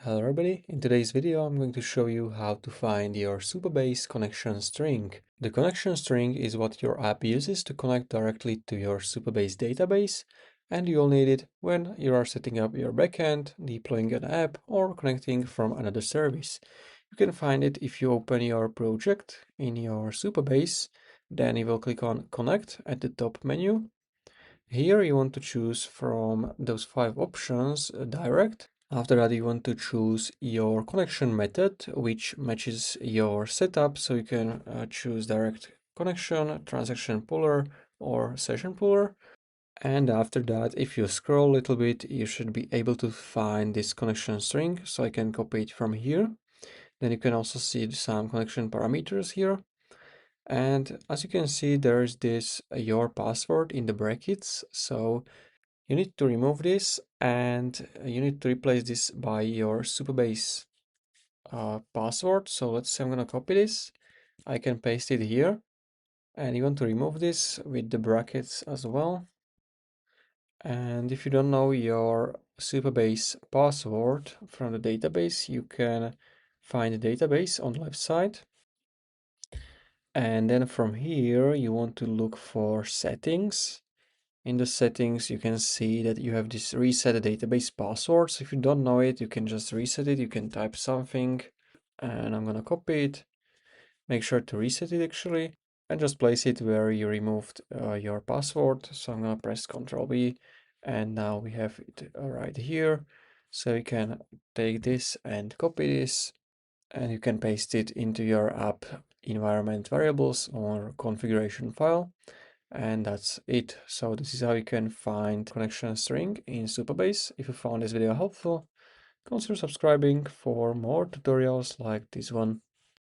Hello everybody, in today's video I'm going to show you how to find your Supabase connection string. The connection string is what your app uses to connect directly to your Supabase database, and you'll need it when you are setting up your backend, deploying an app, or connecting from another service. You can find it if you open your project in your Supabase, then you will click on Connect at the top menu. Here you want to choose from those 5 options direct. After that, you want to choose your connection method, which matches your setup. So you can choose direct connection, transaction puller, or session puller. And after that, if you scroll a little bit, you should be able to find this connection string. So I can copy it from here. Then you can also see some connection parameters here. And as you can see, there's this your password in the brackets. So you need to remove this and you need to replace this by your Supabase password. So let's say I'm going to copy this. I can paste it here, and you want to remove this with the brackets as well. And if you don't know your Supabase password from the database, you can find the database on the left side. And then from here, you want to look for settings. In the settings, you can see that you have this reset database password. So if you don't know it, you can just reset it. You can type something and I'm gonna copy it. Make sure to reset it actually and just place it where you removed your password. So I'm gonna press Ctrl B and now we have it right here. So you can take this and copy this and you can paste it into your app environment variables or configuration file. And that's it. So this is how you can find connection string in Supabase. If you found this video helpful, consider subscribing for more tutorials like this one.